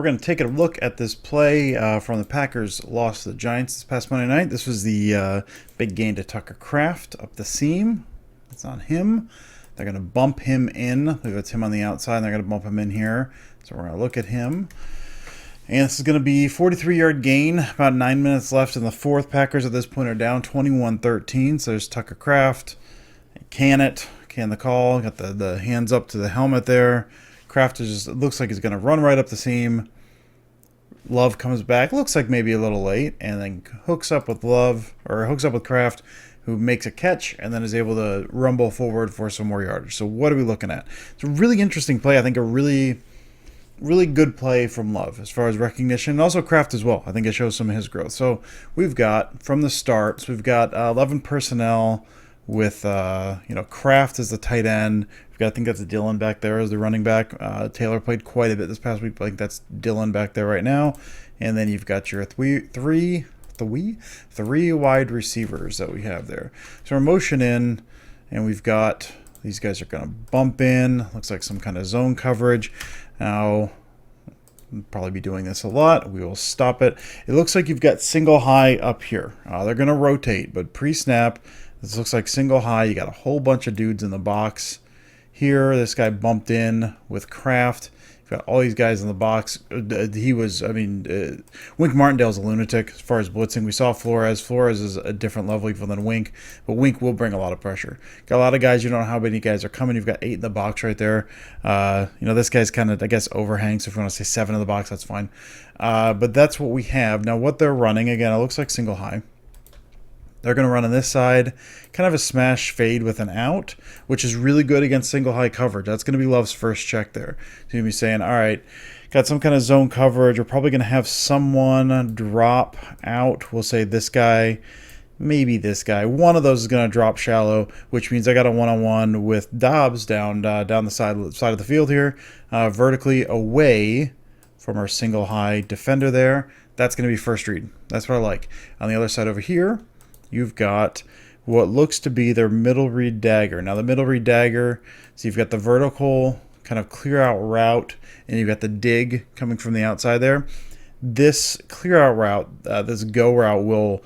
going to take a look at this play from the Packers' loss to the Giants this past Monday night. This was the big gain to Tucker Kraft up the seam. It's on him. They're going to bump him in. Look, it's him on the outside, and they're going to bump him in here. So we're going to look at him. And this is going to be 43-yard gain. About 9 minutes left in the fourth. Packers at this point are down 21-13. So there's Tucker Kraft. Can the call. Got the hands up to the helmet there. Kraft is just, it looks like he's going to run right up the seam. Love comes back. Looks like maybe a little late. And then hooks up with Kraft, who makes a catch and then is able to rumble forward for some more yardage. So what are we looking at? It's a really interesting play. I think a really good play from Love as far as recognition, and also Kraft as well. I think it shows some of his growth. So we've got, from the start, we've got 11 personnel with Kraft as the tight end. We've got, I think that's Dylan back there as the running back. Taylor played quite a bit this past week. I think that's Dylan back there right now. And then you've got your three wide receivers that we have there. So we're motion in, and we've got, these guys are going to bump in. Looks like some kind of zone coverage. Now, we'll probably be doing this a lot. We will stop it. It looks like you've got single high up here. They're going to rotate, but pre-snap, this looks like single high. You got a whole bunch of dudes in the box here. This guy bumped in with Kraft. You've got all these guys in the box. Wink Martindale's a lunatic as far as blitzing. We saw Flores. Flores is a different level even than Wink, but Wink will bring a lot of pressure. Got a lot of guys. You don't know how many guys are coming. You've got 8 in the box right there. This guy's kind of, I guess, overhangs. So if you want to say 7 in the box, that's fine. But that's what we have. Now, what they're running, again, it looks like single high. They're going to run on this side, kind of a smash fade with an out, which is really good against single high coverage. That's going to be Love's first check there. So you're going to be saying, all right, got some kind of zone coverage. We're probably going to have someone drop out. We'll say this guy, maybe this guy. One of those is going to drop shallow, which means I got a one-on-one with Dobbs down the side of the field here, vertically away from our single high defender there. That's going to be first read. That's what I like. On the other side over here, you've got what looks to be their middle read dagger. Now the middle read dagger, so you've got the vertical kind of clear out route, and you've got the dig coming from the outside there. This clear out route, this go route will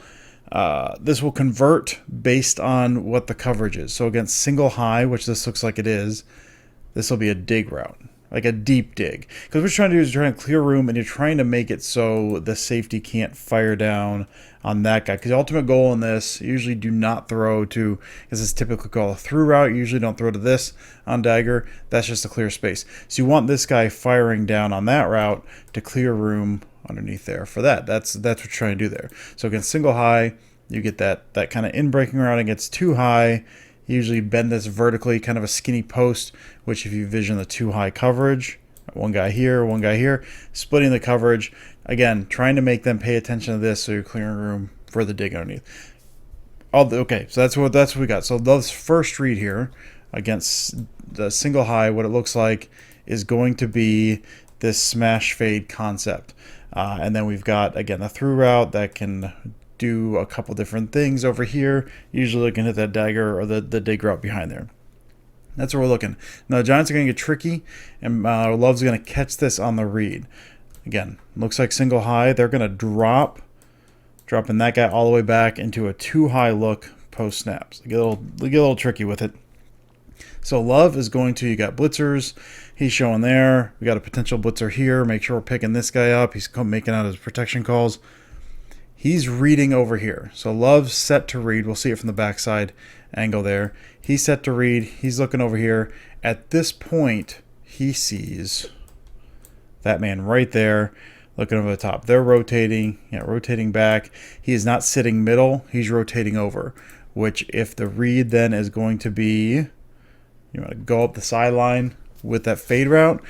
convert based on what the coverage is. So against single high, which this looks like it is, this will be a dig route, like a deep dig. Because what you're trying to do is you're trying to clear room, and you're trying to make it so the safety can't fire down on that guy. Because the ultimate goal in this, you usually do not throw to, because it's typically called a through route. You usually don't throw to this on dagger. That's just a clear space. So you want this guy firing down on that route to clear room underneath there for that. That's what you're trying to do there. So against single high, you get that kind of in-breaking route. Against too high, you usually bend this vertically, kind of a skinny post, which if you vision the too high coverage, one guy here, splitting the coverage. Again, trying to make them pay attention to this so you're clearing room for the dig underneath. Okay, so that's what we got. So Love's first read here against the single high, what it looks like is going to be this smash fade concept. And then we've got, again, the through route that can do a couple different things over here. Usually looking at that dagger or the dig route behind there. That's where we're looking. Now the Giants are going to get tricky, and Love's going to catch this on the read. Again, looks like single high. They're going to dropping that guy all the way back into a too high look post snaps. They get a little tricky with it. So Love is going to, you got blitzers. He's showing there. We got a potential blitzer here. Make sure we're picking this guy up. He's making out his protection calls. He's reading over here. So Love's set to read. We'll see it from the backside angle there. He's set to read. He's looking over here. At this point, he sees that man right there looking over the top. They're rotating. Yeah, rotating back. He is not sitting middle. He's rotating over, which if the read then is going to be, you want to go up the sideline with that fade route,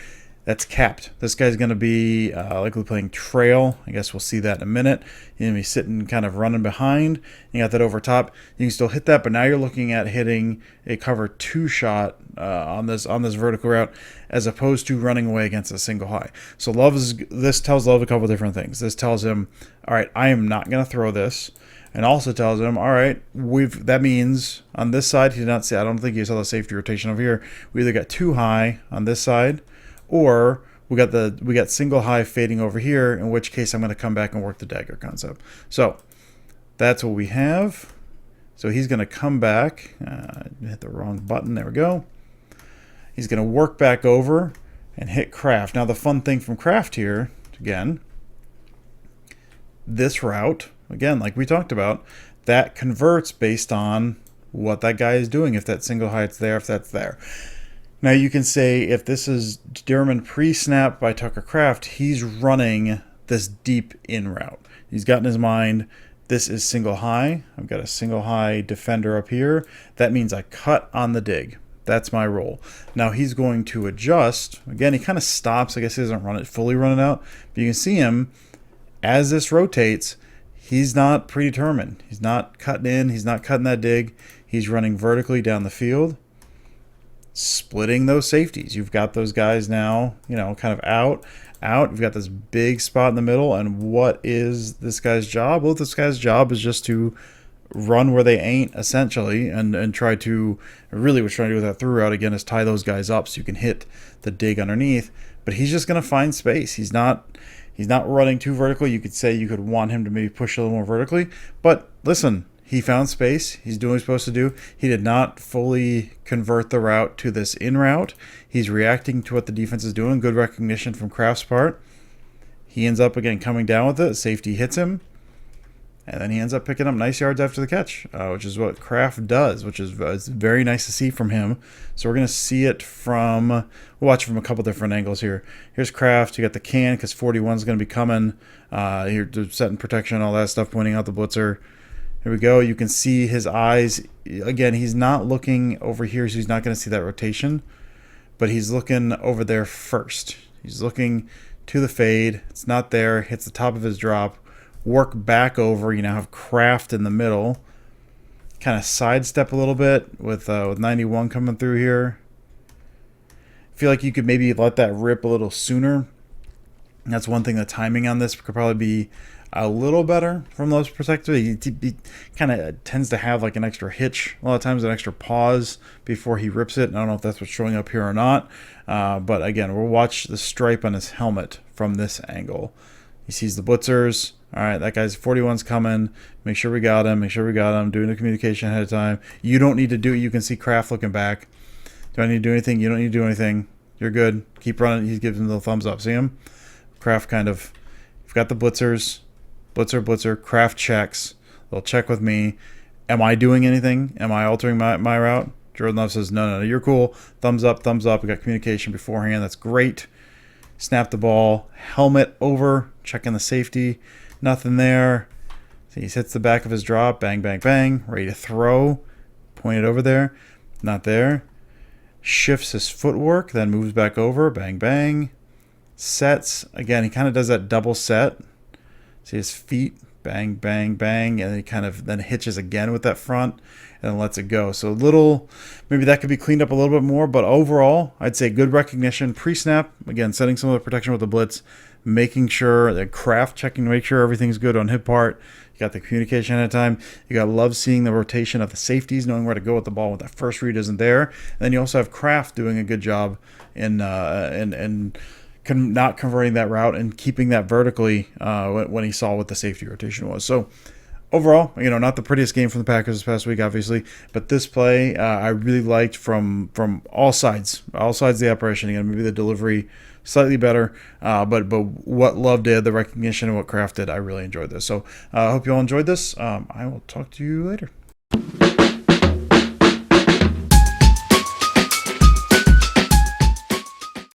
that's capped. This guy's going to be likely playing trail. I guess we'll see that in a minute. He's going to be sitting kind of running behind. You got that over top. You can still hit that, but now you're looking at hitting a cover 2 shot on this vertical route as opposed to running away against a single high. So this tells Love a couple different things. This tells him, all right, I am not going to throw this. And also tells him, all right, that means on this side, he did not see, I don't think you saw the safety rotation over here. We either got too high on this side, or we got single high fading over here, in which case I'm going to come back and work the dagger concept. So that's what we have. So he's going to come back, hit the wrong button, there we go. He's going to work back over and hit Kraft. Now the fun thing from Kraft here, again, this route, again, like we talked about, that converts based on what that guy is doing, if that single height's there, if that's there. Now you can say if this is determined pre-snap by Tucker Kraft, he's running this deep in route. He's got in his mind, this is single high. I've got a single high defender up here. That means I cut on the dig. That's my roll. Now he's going to adjust. Again, he kind of stops. I guess he doesn't fully run it out. But you can see him, as this rotates, he's not predetermined. He's not cutting in. He's not cutting that dig. He's running vertically down the field, splitting those safeties. You've got those guys now, you know, kind of out. You've got this big spot in the middle. And what is this guy's job? Well, this guy's job is just to run where they ain't, essentially, and try to, really what's trying to do with that through route again is tie those guys up so you can hit the dig underneath. But he's just going to find space. He's not running too vertically. You could say you could want him to maybe push a little more vertically. But listen, he found space. He's doing what he's supposed to do. He did not fully convert the route to this in route. He's reacting to what the defense is doing. Good recognition from Kraft's part. He ends up, again, coming down with it. Safety hits him. And then he ends up picking up nice yards after the catch, which is what Kraft does, which is very nice to see from him. So we're going to see it from, we'll watch it from a couple different angles here. Here's Kraft. You got the can because 41 is going to be coming. Here, setting protection, all that stuff, pointing out the blitzer. Here we go. You can see his eyes. Again, he's not looking over here, so he's not going to see that rotation. But he's looking over there first. He's looking to the fade. It's not there. Hits the top of his drop. Work back over. You now have Kraft in the middle. Kind of sidestep a little bit with 91 coming through here. I feel like you could maybe let that rip a little sooner. That's one thing. The timing on this could probably be a little better from those perspectives. He kind of tends to have like an extra hitch a lot of times, an extra pause before he rips it. I don't know if that's what's showing up here or not. But again, we'll watch the stripe on his helmet from this angle. He sees the blitzers. All right, that guy's 41's coming. Make sure we got him. Make sure we got him. Doing the communication ahead of time. You don't need to do it. You can see Kraft looking back. Do I need to do anything? You don't need to do anything. You're good. Keep running. He gives him the thumbs up. See him? Kraft kind of, you've got the blitzers. Blitzer. Kraft checks. They'll check with me. Am I doing anything? Am I altering my route? Jordan Love says, no, you're cool. Thumbs up. We got communication beforehand. That's great. Snap the ball. Helmet over. Checking the safety. Nothing there. So he hits the back of his drop. Bang, bang, bang. Ready to throw. Point it over there. Not there. Shifts his footwork. Then moves back over. Bang, bang. Sets. Again, he kind of does that double set. See his feet, bang, bang, bang, and then he kind of then hitches again with that front and then lets it go. So maybe that could be cleaned up a little bit more, but overall, I'd say good recognition. Pre-snap, again, setting some of the protection with the blitz, making sure that Kraft checking to make sure everything's good on his part. You got the communication ahead of time. You got to love seeing the rotation of the safeties, knowing where to go with the ball when that first read isn't there. And then you also have Kraft doing a good job in not converting that route and keeping that vertically when he saw what the safety rotation was. So overall, not the prettiest game from the Packers this past week, obviously, but this play I really liked from all sides of the operation. Again, maybe the delivery slightly better, but what Love did, the recognition, and what Kraft did, I really enjoyed this. So I hope you all enjoyed this. I will talk to you later.